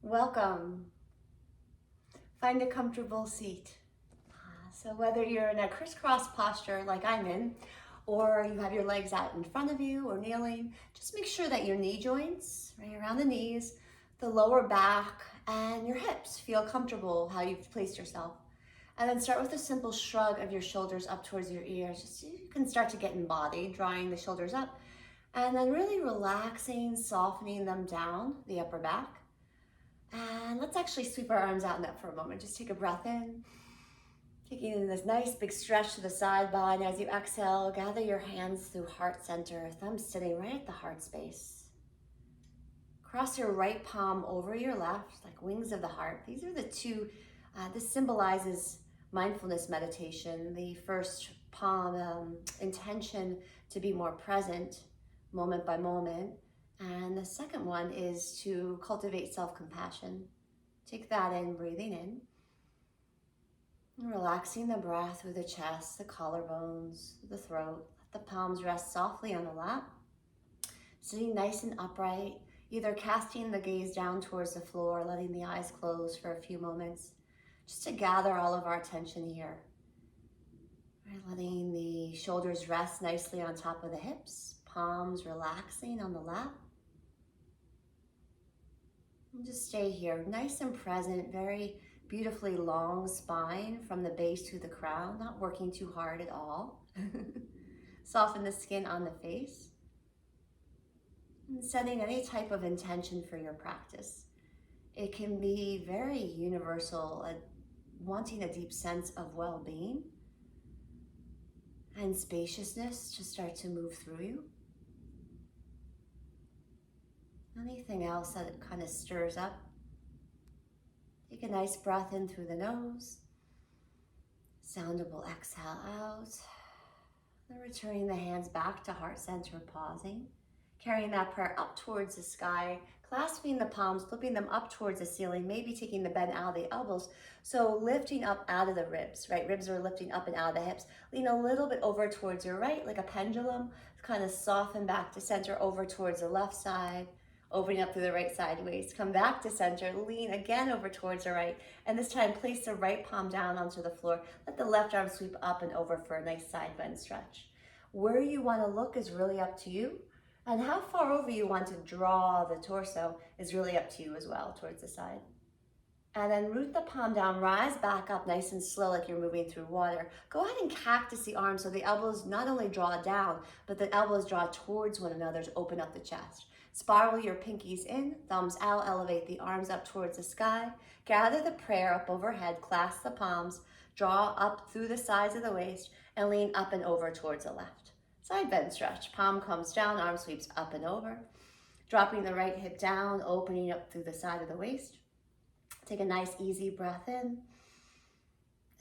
Welcome. Find a comfortable seat. So whether you're in a crisscross posture like I'm in, or you have your legs out in front of you or kneeling, just make sure that your knee joints, right around the knees, the lower back, and your hips feel comfortable how you've placed yourself. And then start with a simple shrug of your shoulders up towards your ears, just so you can start to get embodied, drawing the shoulders up, and then really relaxing, softening them down, the upper back. And let's actually sweep our arms out in that for a moment. Just take a breath in, taking in this nice big stretch to the side body. As you exhale, gather your hands through heart center, thumbs sitting right at the heart space. Cross your right palm over your left, like wings of the heart. These are the two, this symbolizes mindfulness meditation. The first palm, intention to be more present, moment by moment. And the second one is to cultivate self-compassion. Take that in, breathing in. And relaxing the breath through the chest, the collarbones, the throat. Let the palms rest softly on the lap. Sitting nice and upright, either casting the gaze down towards the floor, letting the eyes close for a few moments, just to gather all of our attention here. Right, letting the shoulders rest nicely on top of the hips, palms relaxing on the lap. And just stay here, nice and present, very beautifully long spine from the base to the crown, not working too hard at all. Soften the skin on the face. And setting any type of intention for your practice. It can be very universal, wanting a deep sense of well-being and spaciousness to start to move through you. Anything else that it kind of stirs up. Take a nice breath in through the nose. Soundable exhale out. Then returning the hands back to heart center, pausing. Carrying that prayer up towards the sky, clasping the palms, flipping them up towards the ceiling, maybe taking the bend out of the elbows. So lifting up out of the ribs, right? Ribs are lifting up and out of the hips. Lean a little bit over towards your right, like a pendulum. Kind of soften back to center over towards the left side. Opening up through the right sideways, come back to center, lean again over towards the right, and this time place the right palm down onto the floor. Let the left arm sweep up and over for a nice side bend stretch. Where you want to look is really up to you, and how far over you want to draw the torso is really up to you as well, towards the side. And then root the palm down, rise back up nice and slow like you're moving through water. Go ahead and cactus the arms so the elbows not only draw down, but the elbows draw towards one another to open up the chest. Spiral your pinkies in, thumbs out, elevate the arms up towards the sky. Gather the prayer up overhead, clasp the palms, draw up through the sides of the waist, and lean up and over towards the left. Side bend stretch, palm comes down, arm sweeps up and over. Dropping the right hip down, opening up through the side of the waist. Take a nice easy breath in.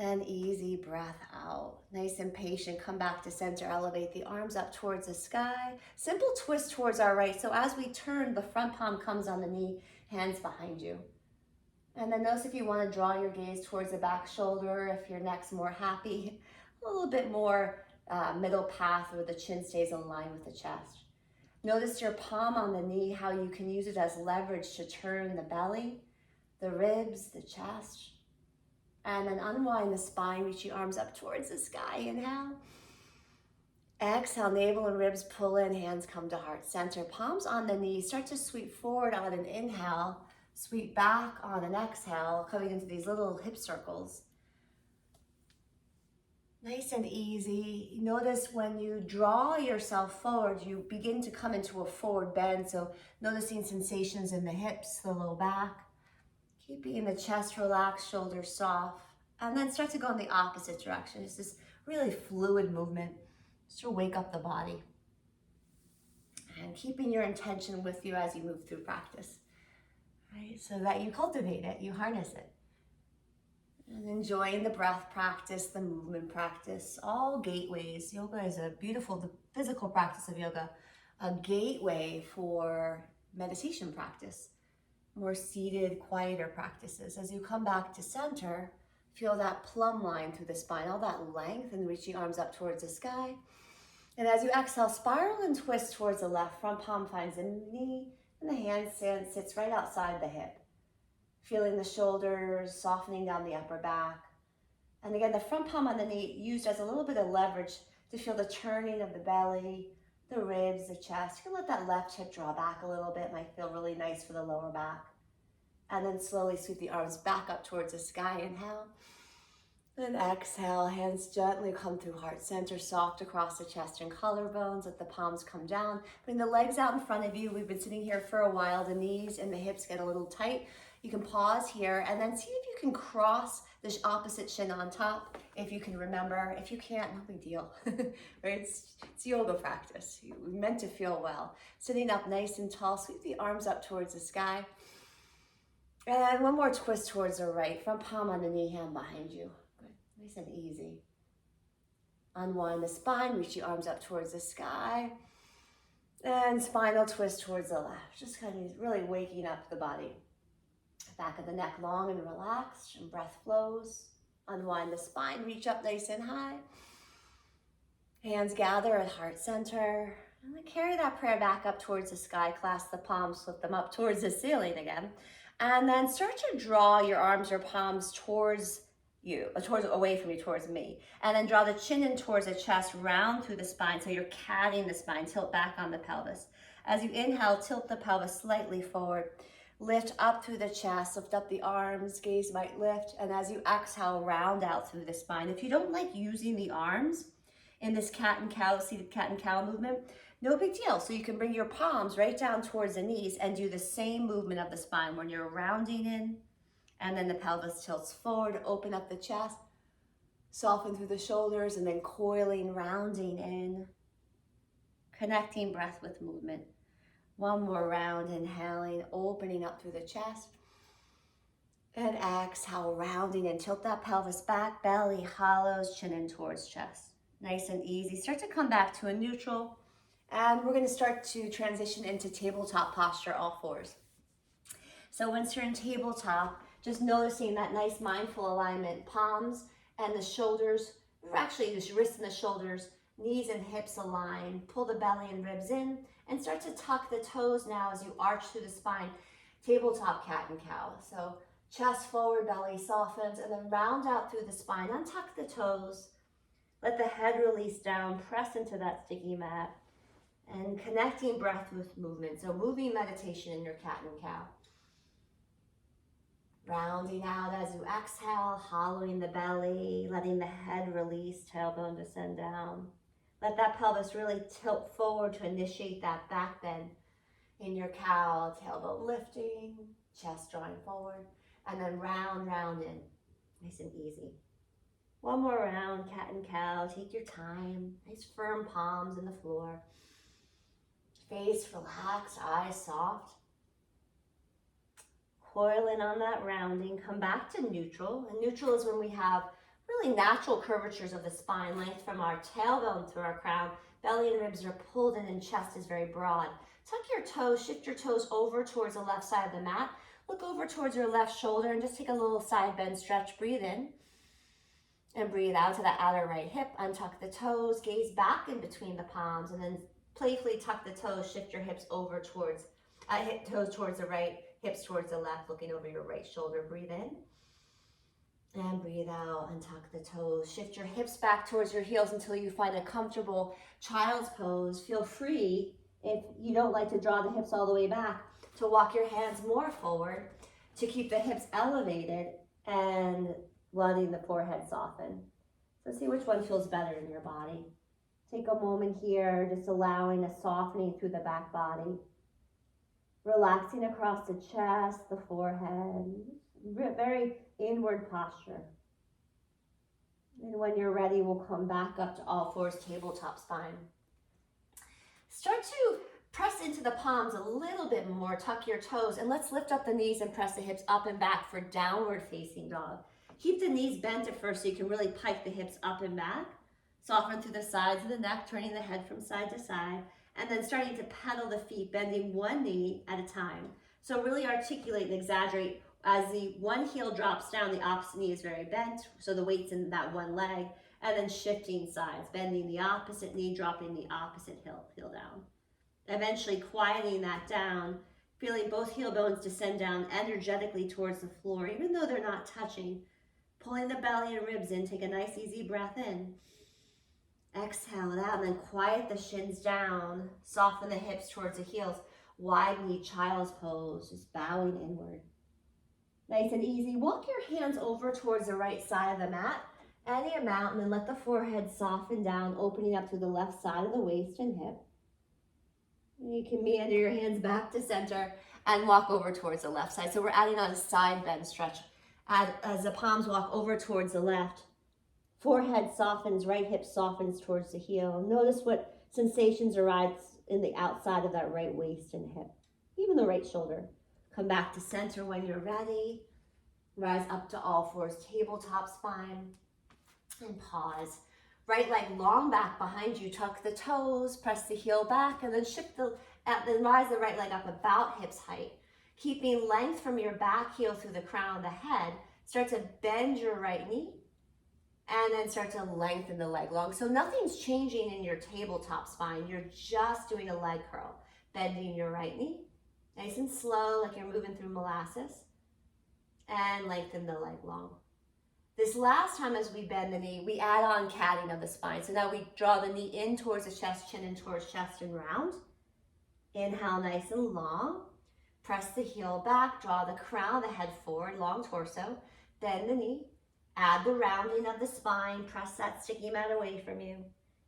And easy breath out. Nice and patient, come back to center, elevate the arms up towards the sky. Simple twist towards our right. So as we turn, the front palm comes on the knee, hands behind you. And then notice if you want to draw your gaze towards the back shoulder, if your neck's more happy, a little bit more middle path where the chin stays in line with the chest. Notice your palm on the knee, how you can use it as leverage to turn the belly, the ribs, the chest. And then unwind the spine, reach your arms up towards the sky. Inhale. Exhale, navel and ribs pull in, hands come to heart center. Palms on the knees, start to sweep forward on an inhale, sweep back on an exhale, coming into these little hip circles. Nice and easy. Notice when you draw yourself forward, you begin to come into a forward bend. So noticing sensations in the hips, the low back. Keeping the chest relaxed, shoulders soft, and then start to go in the opposite direction. It's this really fluid movement just to wake up the body. And keeping your intention with you as you move through practice, right? So that you cultivate it, you harness it. And enjoying the breath practice, the movement practice, all gateways. Yoga is a beautiful, the physical practice of yoga, a gateway for meditation practice. More seated, quieter practices. As you come back to center, feel that plumb line through the spine, all that length, and reaching arms up towards the sky. And as you exhale, spiral and twist towards the left. Front palm finds the knee, and the hand sits right outside the hip. Feeling the shoulders, softening down the upper back. And again, the front palm on the knee used as a little bit of leverage to feel the turning of the belly, the ribs, the chest. You can let that left hip draw back a little bit. Might feel really nice for the lower back. And then slowly sweep the arms back up towards the sky. Inhale. Then exhale, hands gently come through heart center, soft across the chest and collarbones. Let the palms come down. Bring the legs out in front of you. We've been sitting here for a while. The knees and the hips get a little tight. You can pause here and then see if you can cross the opposite shin on top. If you can remember. If you can't, no big deal. Right? It's yoga practice. We're meant to feel well. Sitting up nice and tall. Sweep the arms up towards the sky. And one more twist towards the right. Front palm on the knee, hand behind you. Nice and easy. Unwind the spine, reach the arms up towards the sky. And spinal twist towards the left. Just kind of really waking up the body. Back of the neck long and relaxed, and breath flows. Unwind the spine, reach up nice and high. Hands gather at heart center. And then carry that prayer back up towards the sky. Clasp the palms, flip them up towards the ceiling again. And then start to draw your arms or palms towards you, away from you, towards me. And then draw the chin in towards the chest, round through the spine. So you're catting the spine, tilt back on the pelvis. As you inhale, tilt the pelvis slightly forward. Lift up through the chest, lift up the arms, gaze might lift. And as you exhale, round out through the spine. If you don't like using the arms in this cat and cow, seated cat and cow movement, no big deal. So you can bring your palms right down towards the knees and do the same movement of the spine when you're rounding in. And then the pelvis tilts forward, open up the chest, soften through the shoulders, and then coiling, rounding in, connecting breath with movement. One more round, inhaling, opening up through the chest. And exhale, rounding in. Tilt that pelvis back, belly hollows, chin in towards chest. Nice and easy. Start to come back to a neutral. And we're going to start to transition into tabletop posture, all fours. So once you're in tabletop, just noticing that nice mindful alignment, palms and the shoulders, actually the wrists and the shoulders, knees and hips align, pull the belly and ribs in, and start to tuck the toes now as you arch through the spine, tabletop cat and cow. So chest forward, belly softens, and then round out through the spine, untuck the toes, let the head release down, press into that sticky mat, and connecting breath with movement. So moving meditation in your cat and cow. Rounding out as you exhale, hollowing the belly, letting the head release, tailbone descend down. Let that pelvis really tilt forward to initiate that back bend in your cow, tailbone lifting, chest drawing forward, and then round in, nice and easy. One more round, cat and cow, take your time, nice firm palms in the floor. Face relaxed, eyes soft. Coil in on that rounding, come back to neutral. And neutral is when we have really natural curvatures of the spine, length from our tailbone through our crown. Belly and ribs are pulled in and chest is very broad. Tuck your toes, shift your toes over towards the left side of the mat. Look over towards your left shoulder and just take a little side bend stretch. Breathe in and breathe out to the outer right hip. Untuck the toes, gaze back in between the palms, and then playfully tuck the toes, shift your hips over towards, toes towards the right, hips towards the left, looking over your right shoulder. Breathe in and breathe out, and tuck the toes. Shift your hips back towards your heels until you find a comfortable child's pose. Feel free, if you don't like to draw the hips all the way back, to walk your hands more forward to keep the hips elevated and letting the forehead soften. So see which one feels better in your body. Take a moment here, just allowing a softening through the back body. Relaxing across the chest, the forehead, very inward posture. And when you're ready, we'll come back up to all fours, tabletop spine. Start to press into the palms a little bit more, tuck your toes, and let's lift up the knees and press the hips up and back for downward facing dog. Keep the knees bent at first so you can really pike the hips up and back. Soften through the sides of the neck, turning the head from side to side. And then starting to pedal the feet, bending one knee at a time. So really articulate and exaggerate. As the one heel drops down, the opposite knee is very bent. So the weight's in that one leg. And then shifting sides, bending the opposite knee, dropping the opposite heel down. Eventually quieting that down Feeling both heel bones descend down energetically towards the floor, even though they're not touching. Pulling the belly and ribs in, take a nice easy breath in. Exhale it out, and then quiet the shins down. Soften the hips towards the heels. Wide knee, child's pose, just bowing inward. Nice and easy. Walk your hands over towards the right side of the mat, any amount, and then let the forehead soften down, opening up to the left side of the waist and hip. And you can meander your hands back to center and walk over towards the left side. So we're adding on a side bend stretch. As the palms walk over towards the left, forehead softens, right hip softens towards the heel. Notice what sensations arise in the outside of that right waist and hip, even the right shoulder. Come back to center when you're ready. Rise up to all fours, tabletop spine, and pause. Right leg long back behind you, tuck the toes, press the heel back, and then then rise the right leg up about hips height. Keeping length from your back heel through the crown of the head, start to bend your right knee, and then start to lengthen the leg long. So nothing's changing in your tabletop spine. You're just doing a leg curl, bending your right knee, nice and slow, like you're moving through molasses, and lengthen the leg long. This last time as we bend the knee, we add on catting of the spine. So now we draw the knee in towards the chest, chin in towards chest and round. Inhale nice and long. Press the heel back, draw the crown of the head forward, long torso. Bend the knee. Add the rounding of the spine. Press that sticky mat away from you.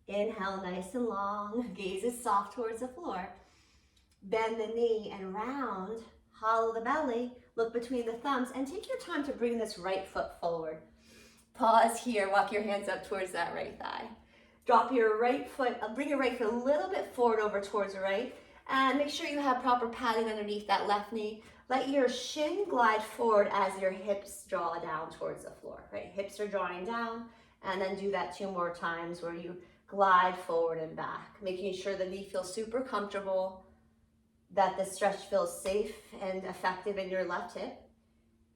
Inhale nice and long. Gaze is soft towards the floor. Bend the knee and round. Hollow the belly. Look between the thumbs and take your time to bring this right foot forward. Pause here, walk your hands up towards that right thigh. Drop your right foot, bring your right foot a little bit forward over towards the right, and make sure you have proper padding underneath that left knee. Let your shin glide forward as your hips draw down towards the floor, right? Hips are drawing down, and then do that 2 more times where you glide forward and back, making sure the knee feels super comfortable, that the stretch feels safe and effective in your left hip.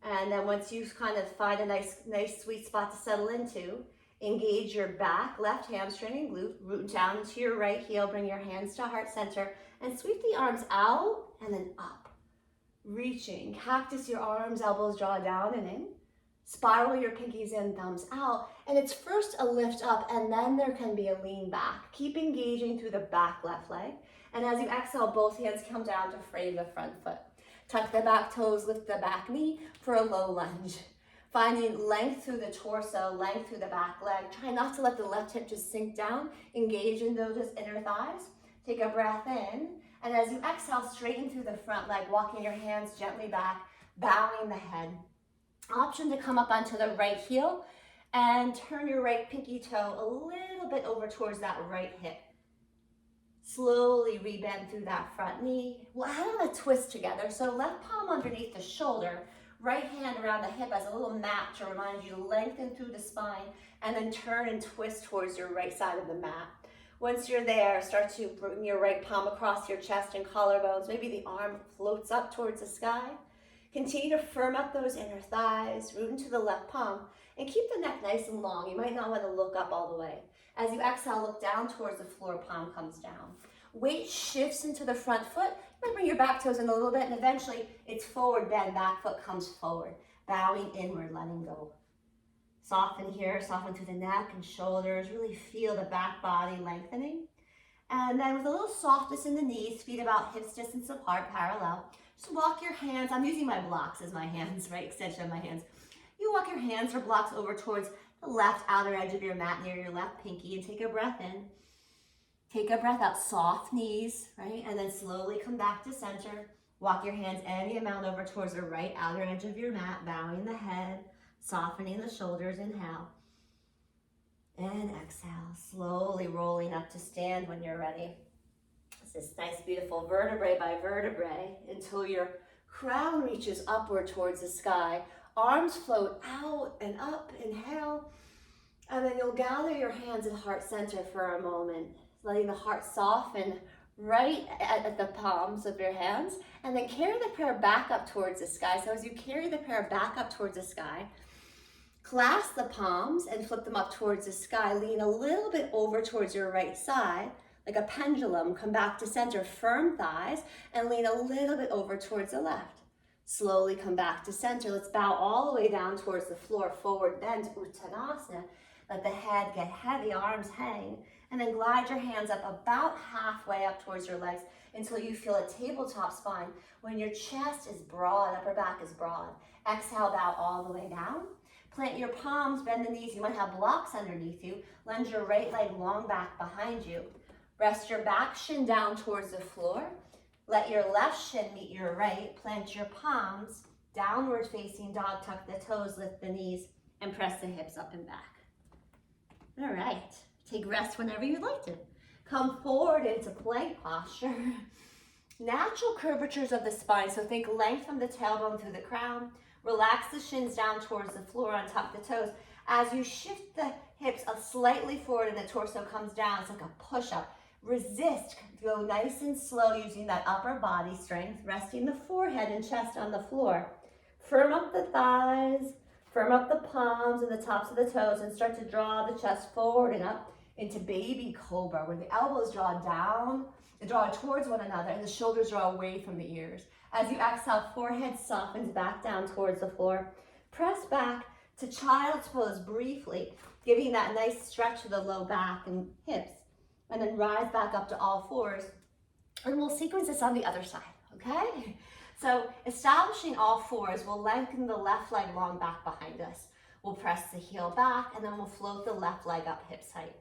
And then once you kind of find a nice sweet spot to settle into, engage your back, left hamstring and glute, root down into your right heel, bring your hands to heart center, and sweep the arms out and then up. Reaching, cactus your arms, elbows draw down and in. Spiral your pinkies in, thumbs out. And it's first a lift up and then there can be a lean back. Keep engaging through the back left leg. And as you exhale, both hands come down to frame the front foot. Tuck the back toes, lift the back knee for a low lunge. Finding length through the torso, length through the back leg. Try not to let the left hip just sink down. Engage in those inner thighs. Take a breath in. And as you exhale, straighten through the front leg, walking your hands gently back, bowing the head. Option to come up onto the right heel and turn your right pinky toe a little bit over towards that right hip. Slowly rebend through that front knee. We'll add on a twist together. So left palm underneath the shoulder, right hand around the hip as a little mat to remind you to lengthen through the spine, and then turn and twist towards your right side of the mat. Once you're there, start to bring your right palm across your chest and collarbones. Maybe the arm floats up towards the sky. Continue to firm up those inner thighs, root into the left palm, and keep the neck nice and long. You might not want to look up all the way. As you exhale, look down towards the floor, palm comes down. Weight shifts into the front foot. You might bring your back toes in a little bit, and eventually it's forward bend, back foot comes forward. Bowing inward, letting go. Soften here, soften through the neck and shoulders. Really feel the back body lengthening. And then with a little softness in the knees, feet about hips distance apart, parallel. Just walk your hands. I'm using my blocks as my hands, right? Extension of my hands. You walk your hands or blocks over towards the left outer edge of your mat near your left pinky and take a breath in. Take a breath out, soft knees, right? And then slowly come back to center. Walk your hands any amount over towards the right outer edge of your mat, bowing the head, softening the shoulders. Inhale. And exhale, slowly rolling up to stand when you're ready. It's this nice, beautiful vertebrae by vertebrae until your crown reaches upward towards the sky. Arms float out and up, inhale. And then you'll gather your hands at heart center for a moment, letting the heart soften right at the palms of your hands. And then carry the prayer back up towards the sky. So as you carry the prayer back up towards the sky, clasp the palms and flip them up towards the sky. Lean a little bit over towards your right side. like a pendulum. Come back to center, firm thighs, and lean a little bit over towards the left. Slowly come back to center. Let's bow all the way down towards the floor, forward bend, Uttanasana. Let the head get heavy, arms hang, and then glide your hands up about halfway up towards your legs until you feel a tabletop spine. When your chest is broad, upper back is broad. Exhale, bow all the way down. Plant your palms, bend the knees. You might have blocks underneath you. Lunge your right leg long back behind you. Rest your back shin down towards the floor. Let your left shin meet your right. Plant your palms, downward facing dog, tuck the toes, lift the knees, and press the hips up and back. All right, take rest whenever you'd like to. Come forward into plank posture. Natural curvatures of the spine, so think length from the tailbone through the crown. Relax the shins down towards the floor, untuck the toes. As you shift the hips slightly forward and the torso comes down, it's like a push-up. Resist, go nice and slow using that upper body strength, resting the forehead and chest on the floor. Firm up the thighs, firm up the palms and the tops of the toes, and start to draw the chest forward and up into baby cobra, where the elbows draw down, draw towards one another, and the shoulders draw away from the ears. As you exhale, forehead softens back down towards the floor. Press back to child's pose briefly, giving that nice stretch to the low back and hips. And then rise back up to all fours. And we'll sequence this on the other side, okay? So establishing all fours, we'll lengthen the left leg long back behind us. We'll press the heel back, and then we'll float the left leg up hips height.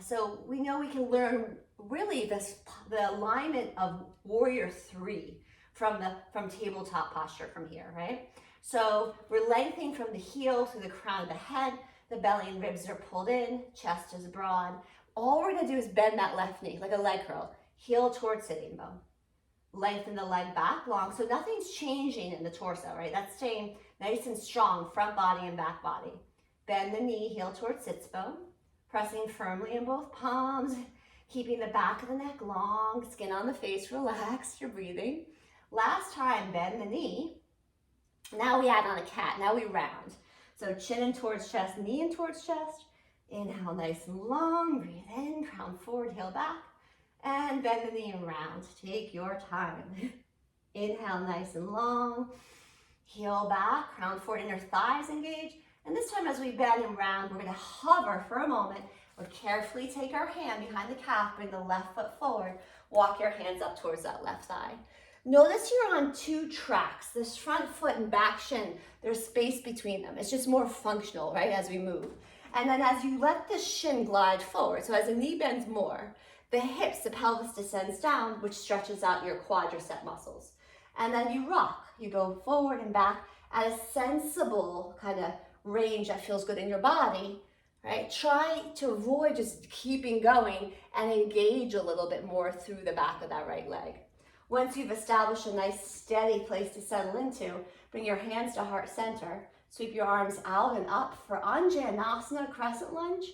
So we know we can learn really the alignment of warrior 3 from tabletop posture from here, right? So we're lengthening from the heel through the crown of the head. The belly and ribs are pulled in, chest is broad. All we're gonna do is bend that left knee like a leg curl, heel towards sitting bone. Lengthen the leg back long, so nothing's changing in the torso, right? That's staying nice and strong, front body and back body. Bend the knee, heel towards sits bone, pressing firmly in both palms, keeping the back of the neck long, skin on the face, relaxed, you're breathing. Last time, bend the knee. Now we add on a cat, now we round. So chin in towards chest, knee in towards chest. Inhale nice and long, breathe in, crown forward, heel back, and bend the knee and round. Take your time. Inhale nice and long, heel back, crown forward, inner thighs engage. And this time as we bend and round, we're gonna hover for a moment. We'll carefully take our hand behind the calf, bring the left foot forward, walk your hands up towards that left thigh. Notice you're on 2 tracks. This front foot and back shin, there's space between them. It's just more functional, right, as we move. And then as you let the shin glide forward, so as the knee bends more, the hips, the pelvis descends down, which stretches out your quadricep muscles. And then you rock. You go forward and back at a sensible kind of range that feels good in your body, right? Try to avoid just keeping going and engage a little bit more through the back of that right leg. Once you've established a nice steady place to settle into, bring your hands to heart center. Sweep your arms out and up for Anjaneyasana, crescent lunge.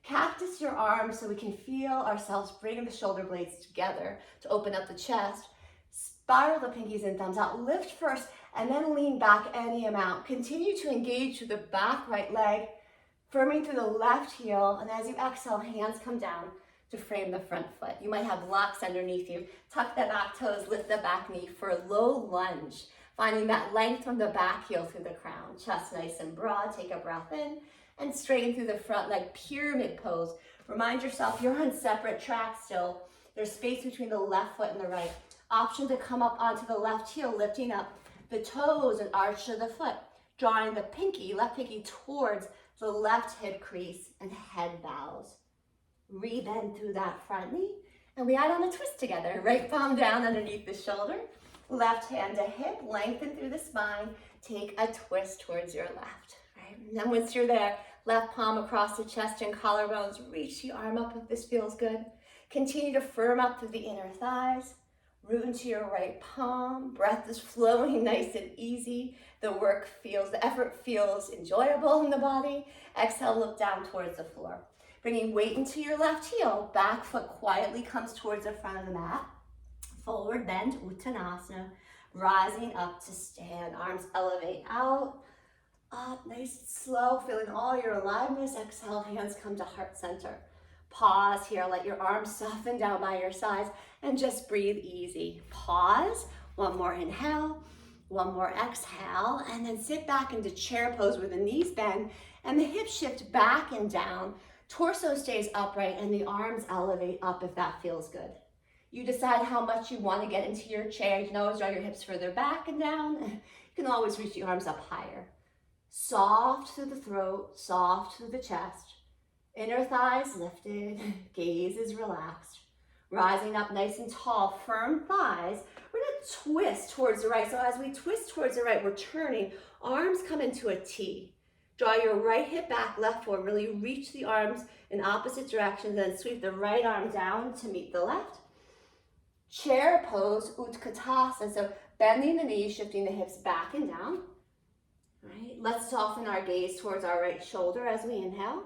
Cactus your arms so we can feel ourselves bring the shoulder blades together to open up the chest. Spiral the pinkies and thumbs out. Lift first and then lean back any amount. Continue to engage through the back right leg, firming through the left heel. And as you exhale, hands come down to frame the front foot. You might have blocks underneath you. Tuck the back toes, lift the back knee for a low lunge. Finding that length from the back heel through the crown. Chest nice and broad. Take a breath in and straighten through the front leg, pyramid pose. Remind yourself you're on separate tracks still. There's space between the left foot and the right. Option to come up onto the left heel, lifting up the toes and arch of the foot. Drawing the pinky, left pinky towards the left hip crease and head bows. Rebend through that front knee. And we add on a twist together. Right palm down underneath the shoulder. Left hand to hip, lengthen through the spine. Take a twist towards your left. Right? And then once you're there, left palm across the chest and collarbones. Reach the arm up if this feels good. Continue to firm up through the inner thighs. Root into your right palm. Breath is flowing nice and easy. The effort feels enjoyable in the body. Exhale, look down towards the floor. Bringing weight into your left heel. Back foot quietly comes towards the front of the mat. Forward bend, Uttanasana, rising up to stand. Arms elevate out, up, nice and slow, feeling all your aliveness. Exhale, hands come to heart center. Pause here, let your arms soften down by your sides and just breathe easy. Pause, one more inhale, one more exhale, and then sit back into chair pose where the knees bend and the hips shift back and down. Torso stays upright and the arms elevate up if that feels good. You decide how much you want to get into your chair. You can always draw your hips further back and down. You can always reach the arms up higher. Soft through the throat, soft through the chest. Inner thighs lifted, gaze is relaxed. Rising up nice and tall, firm thighs. We're gonna twist towards the right. So as we twist towards the right, we're turning. Arms come into a T. Draw your right hip back, left forward. Really reach the arms in opposite directions, then sweep the right arm down to meet the left. Chair pose, Utkatasana. So bending the knees, shifting the hips back and down. Right. Let's soften our gaze towards our right shoulder as we inhale.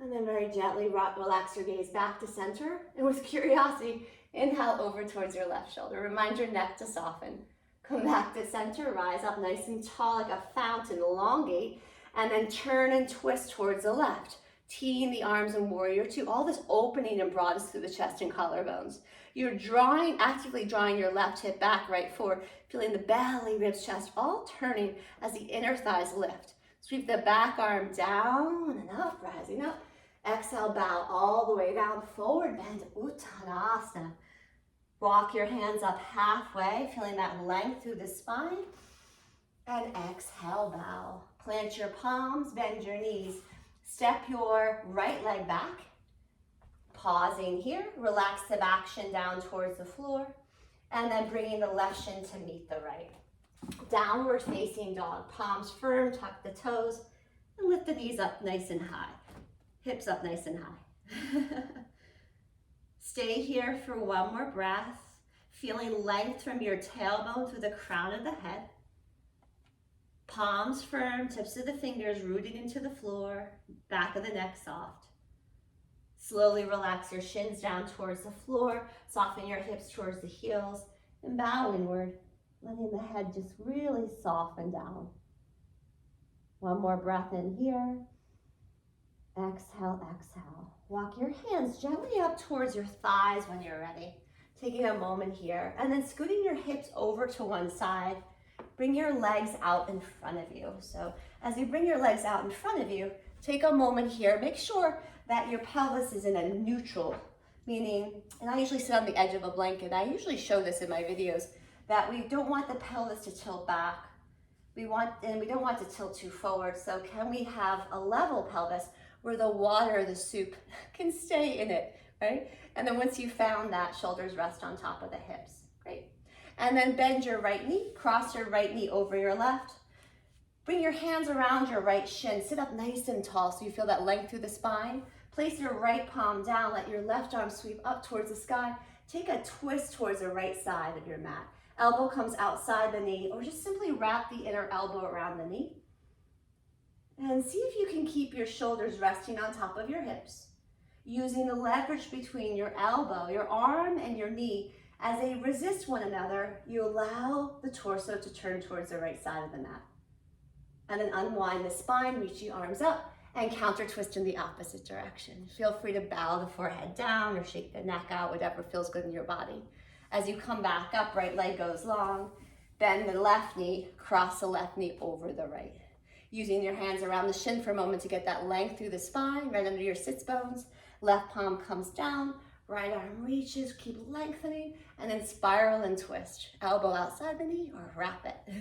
And then very gently relax your gaze back to center. And with curiosity, inhale over towards your left shoulder. Remind your neck to soften. Come back to center, rise up nice and tall like a fountain, elongate, and then turn and twist towards the left. Teeing the arms in warrior two. All this opening and broadness through the chest and collarbones. You're actively drawing your left hip back, right forward, feeling the belly, ribs, chest, all turning as the inner thighs lift. Sweep the back arm down and up, rising up. Exhale, bow all the way down, forward bend, Uttanasana. Walk your hands up halfway, feeling that length through the spine. And exhale, bow. Plant your palms, bend your knees. Step your right leg back. Pausing here, relax the back shin down towards the floor. And then bringing the left shin to meet the right. Downward facing dog. Palms firm, tuck the toes. And lift the knees up nice and high. Hips up nice and high. Stay here for one more breath, feeling length from your tailbone through the crown of the head. Palms firm, tips of the fingers rooted into the floor, back of the neck soft. Slowly relax your shins down towards the floor, soften your hips towards the heels, and bow inward, letting the head just really soften down. One more breath in here. Exhale, exhale. Walk your hands gently up towards your thighs when you're ready. Taking a moment here, and then scooting your hips over to one side. Bring your legs out in front of you. So as you bring your legs out in front of you, take a moment here. Make sure that your pelvis is in a neutral, meaning, and I usually sit on the edge of a blanket. I usually show this in my videos, that we don't want the pelvis to tilt back. We don't want to tilt too forward. So can we have a level pelvis where the water, the soup, can stay in it, right? And then once you've found that, shoulders rest on top of the hips. Great. And then bend your right knee, cross your right knee over your left. Bring your hands around your right shin. Sit up nice and tall so you feel that length through the spine. Place your right palm down. Let your left arm sweep up towards the sky. Take a twist towards the right side of your mat. Elbow comes outside the knee, or just simply wrap the inner elbow around the knee. And see if you can keep your shoulders resting on top of your hips. Using the leverage between your elbow, your arm, and your knee. As they resist one another, you allow the torso to turn towards the right side of the mat. And then unwind the spine, reach the arms up, and counter twist in the opposite direction. Feel free to bow the forehead down or shake the neck out, whatever feels good in your body. As you come back up, right leg goes long, bend the left knee, cross the left knee over the right. Using your hands around the shin for a moment to get that length through the spine, right under your sits bones. Left palm comes down, right arm reaches, keep lengthening, and then spiral and twist. Elbow outside the knee or wrap it.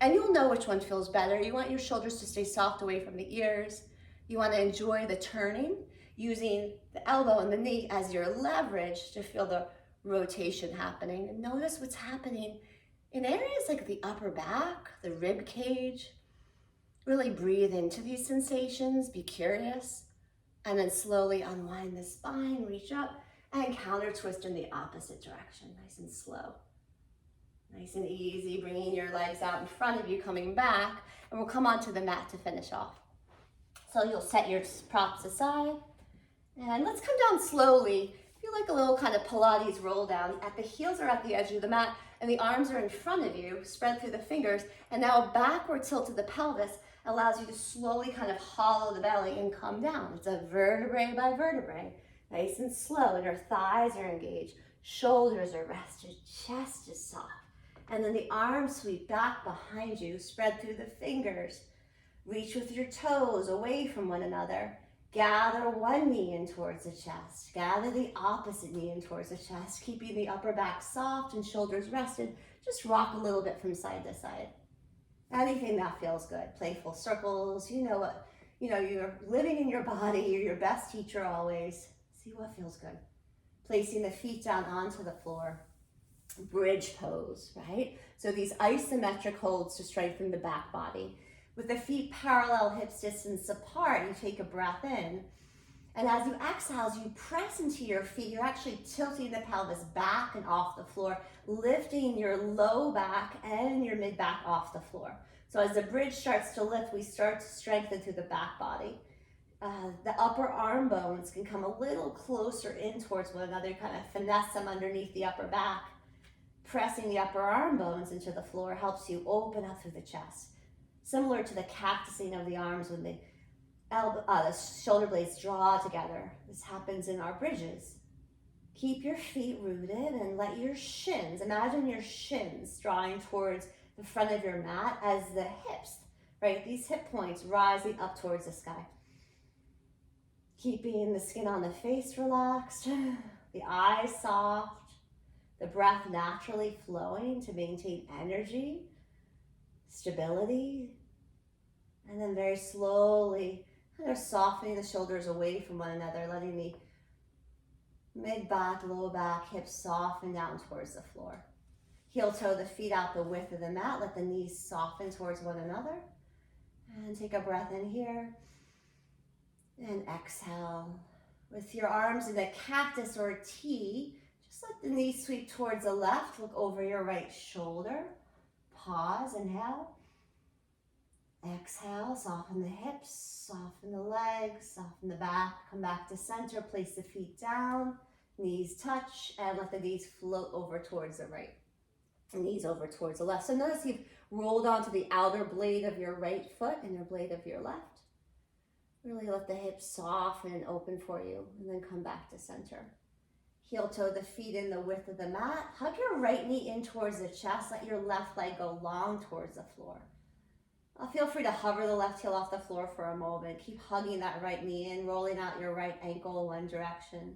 And you'll know which one feels better. You want your shoulders to stay soft away from the ears. You want to enjoy the turning, using the elbow and the knee as your leverage to feel the rotation happening. And notice what's happening in areas like the upper back, the rib cage. Really breathe into these sensations, be curious, and then slowly unwind the spine, reach up, and counter twist in the opposite direction, nice and slow. Nice and easy, bringing your legs out in front of you, coming back, and we'll come onto the mat to finish off. So you'll set your props aside, and let's come down slowly. Feel like a little kind of Pilates roll down. At the heels are at the edge of the mat, and the arms are in front of you, spread through the fingers, and now a backward tilt to the pelvis allows you to slowly kind of hollow the belly and come down. It's a vertebrae by vertebrae, nice and slow. And your thighs are engaged, shoulders are rested, chest is soft. And then the arms sweep back behind you, spread through the fingers. Reach with your toes away from one another. Gather one knee in towards the chest. Gather the opposite knee in towards the chest, keeping the upper back soft and shoulders rested. Just rock a little bit from side to side. Anything that feels good. Playful circles. You know what, you're living in your body. You're your best teacher always. See what feels good. Placing the feet down onto the floor. Bridge pose, right? So these isometric holds to strengthen the back body. With the feet parallel, hips distance apart, you take a breath in. And as you exhale, as you press into your feet, you're actually tilting the pelvis back and off the floor, lifting your low back and your mid back off the floor. So as the bridge starts to lift, we start to strengthen through the back body. The upper arm bones can come a little closer in towards one another, kind of finesse them underneath the upper back. Pressing the upper arm bones into the floor helps you open up through the chest. Similar to the cactusing of the arms when the shoulder blades draw together. This happens in our bridges. Keep your feet rooted and let your shins, imagine your shins drawing towards the front of your mat as the hips, right? These hip points rising up towards the sky. Keeping the skin on the face relaxed, the eyes soft, the breath naturally flowing to maintain energy, stability, and then very slowly kind of softening the shoulders away from one another, letting the mid back, low back, hips soften down towards the floor. Heel toe the feet out the width of the mat, let the knees soften towards one another. And take a breath in here. And exhale. With your arms in a cactus or a T, just let the knees sweep towards the left, look over your right shoulder. Pause, inhale. Exhale, soften the hips, soften the legs, soften the back, come back to center, place the feet down, knees touch, and let the knees float over towards the right, knees over towards the left. So notice you've rolled onto the outer blade of your right foot and your blade of your left. Really let the hips soften and open for you, and then come back to center. Heel toe the feet in the width of the mat. Hug your right knee in towards the chest. Let your left leg go long towards the floor. Feel free to hover the left heel off the floor for a moment. Keep hugging that right knee in, rolling out your right ankle one direction,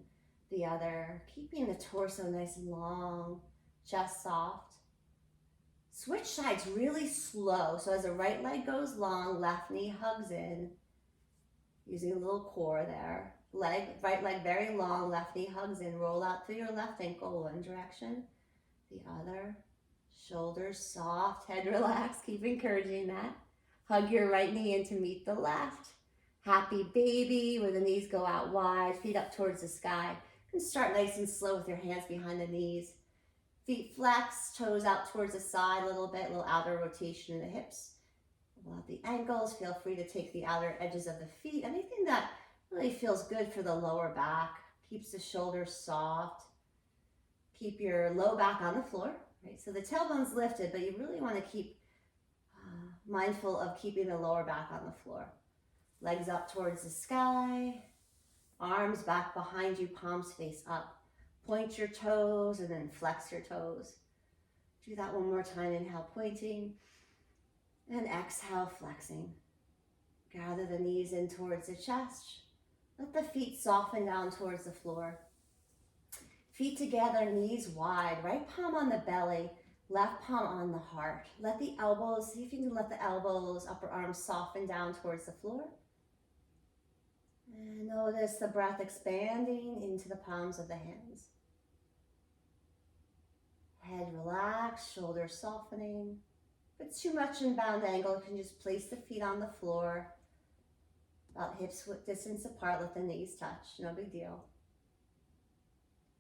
the other. Keeping the torso nice and long, chest soft. Switch sides really slow. So as the right leg goes long, left knee hugs in. Using a little core there. Right leg very long, left knee hugs in. Roll out through your left ankle one direction, the other. Shoulders soft, head relaxed. Keep encouraging that. Hug your right knee in to meet the left. Happy baby, where the knees go out wide, feet up towards the sky. And start nice and slow with your hands behind the knees. Feet flex, toes out towards the side a little bit, little outer rotation in the hips. Roll out the ankles, feel free to take the outer edges of the feet. Anything that really feels good for the lower back. Keeps the shoulders soft. Keep your low back on the floor, right? So the tailbone's lifted, but you really want to keep mindful of keeping the lower back on the floor. Legs up towards the sky. Arms back behind you, palms face up. Point your toes and then flex your toes. Do that one more time. Inhale, pointing. And exhale, flexing. Gather the knees in towards the chest. Let the feet soften down towards the floor. Feet together, knees wide. Right palm on the belly, left palm on the heart. Let the elbows, see if you can let the elbows, upper arms soften down towards the floor. And notice the breath expanding into the palms of the hands. Head relaxed, shoulders softening. If it's too much inbound angle, you can just place the feet on the floor. About hips width distance apart, let the knees touch, no big deal.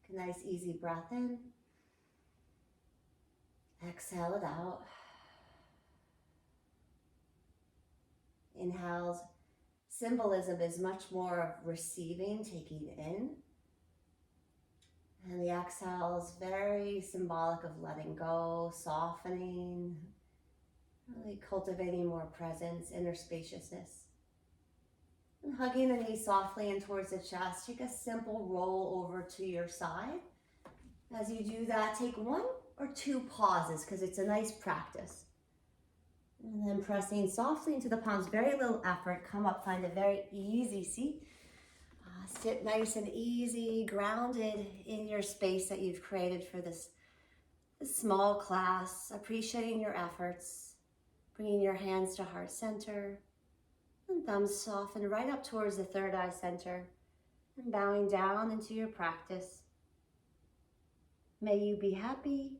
Take a nice easy breath in. Exhale it out. Inhales, symbolism is much more of receiving, taking in. And the exhale is very symbolic of letting go, softening, Really cultivating more presence, inner spaciousness. And hugging the knees softly in towards the chest. Take a simple roll over to your side. As you do that, take 1 or 2 pauses because it's a nice practice. And then pressing softly into the palms, very little effort. Come up, find a very easy seat. Sit nice and easy, grounded in your space that you've created for this small class, appreciating your efforts, bringing your hands to heart center, and thumbs soften right up towards the third eye center, and bowing down into your practice. May you be happy,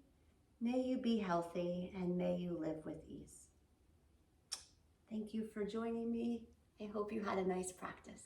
may you be healthy, and may you live with ease. Thank you for joining me. I hope you had a nice practice.